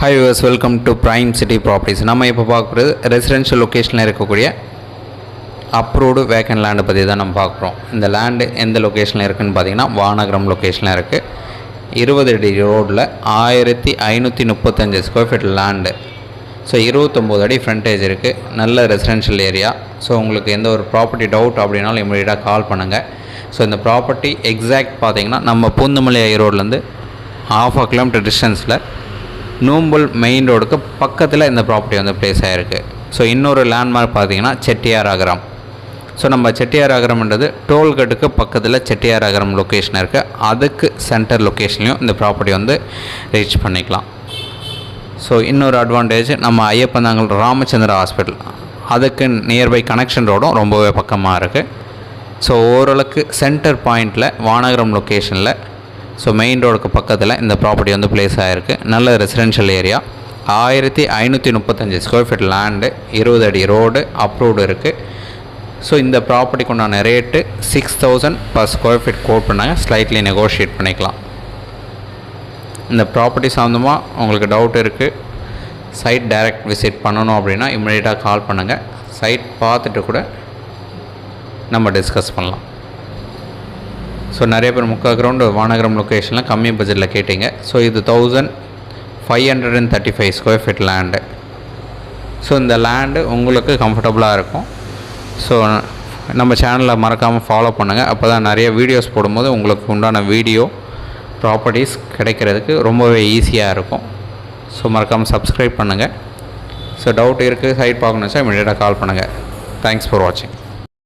Hi viewers, welcome to Prime City Properties. நம்ம இப்போ பார்க்குறது ரெசிடென்ஷியல் லொக்கேஷனில் இருக்கக்கூடிய அப்ரூவ்டு வேக்கன்ட் லேண்டை பற்றி தான் நம்ம பார்க்குறோம். இந்த லேண்டு எந்த லொக்கேஷனில் இருக்குதுன்னு பார்த்தீங்கன்னா வானகரம் லொக்கேஷனில் இருக்குது. 20 அடி ரோடில் 1535 ஸ்கொயர் ஃபீட் லேண்டு. ஸோ 29 அடி ஃப்ரண்டேஜ் இருக்குது. நல்ல ரெசிடென்ஷியல் ஏரியா. ஸோ உங்களுக்கு எந்த ஒரு ப்ராப்பர்ட்டி டவுட் அப்படின்னாலும் இமீடியட்டாக கால் பண்ணுங்கள். ஸோ இந்த ப்ராப்பர்ட்டி எக்ஸாக்ட் பார்த்தீங்கன்னா நம்ம பூந்தமல்லி ரோட்லேருந்து 1/2 கிலோமீட்டர் டிஸ்டன்ஸில் நூம்பல் மெயின் ரோடுக்கு பக்கத்தில் இந்த ப்ராப்பர்ட்டி வந்து ப்ளேஸ் ஆகிருக்கு. ஸோ இன்னொரு லேண்ட்மார்க் பார்த்தீங்கன்னா செட்டியார் அகரம். ஸோ நம்ம செட்டியார் அகரம்ன்றது டோல்கேட்டுக்கு பக்கத்தில் செட்டியார் அகரம் லொக்கேஷன் இருக்குது. அதுக்கு சென்டர் லொக்கேஷன்லையும் இந்த ப்ராப்பர்ட்டி வந்து ரீச் பண்ணிக்கலாம். ஸோ இன்னொரு அட்வான்டேஜ், நம்ம ஐயப்பந்தாங்கல் ராமச்சந்திரா ஹாஸ்பிட்டல் அதுக்கு நியர்பை கனெக்ஷன் ரோடும் ரொம்பவே பக்கமாக இருக்குது. ஸோ ஓரளவுக்கு சென்டர் பாயிண்டில் வானகரம் லொக்கேஷனில் ஸோ மெயின் ரோடுக்கு பக்கத்தில் இந்த ப்ராப்பர்ட்டி வந்து ப்ளேஸ் ஆகிருக்கு. நல்ல residential area. 1535 square feet land, 20 அடி ரோடு, அப்ரூவ்டு இருக்குது. ஸோ இந்த ப்ராப்பர்ட்டிக்கு உண்டான rate 6000 per square feet quote பண்ணாங்க. ஸ்லைட்லி நெகோஷியேட் பண்ணிக்கலாம். இந்த ப்ராப்பர்ட்டி சம்மந்தமாக உங்களுக்கு டவுட் இருக்குது, சைட் டைரக்ட் விசிட் பண்ணணும் அப்படின்னா இமீடியட்டாக கால் பண்ணுங்கள். சைட் பார்த்துட்டு கூட நம்ம டிஸ்கஸ் பண்ணலாம். ஸோ நிறைய பேர் கிரவுண்டு வானகரம் லொக்கேஷனில் கம்மி பட்ஜெட்டில் கேட்டிங்க. ஸோ இது 1535 ஸ்கொயர் ஃபீட் லேண்டு. ஸோ இந்த லேண்டு உங்களுக்கு கம்ஃபர்டபுளாக இருக்கும். ஸோ நம்ம சேனலில் மறக்காமல் ஃபாலோ பண்ணுங்கள். அப்போ தான் நிறைய வீடியோஸ் போடும்போது உங்களுக்கு உண்டான வீடியோ ப்ராப்பர்ட்டிஸ் கிடைக்கிறதுக்கு ரொம்பவே ஈஸியாக இருக்கும். ஸோ மறக்காமல் சப்ஸ்கிரைப் பண்ணுங்கள். ஸோ டவுட் இருக்குது, சைட் பார்க்கணும் சார், இமீடியட்டாக கால் பண்ணுங்கள். தேங்க்ஸ் ஃபார் வாட்சிங்.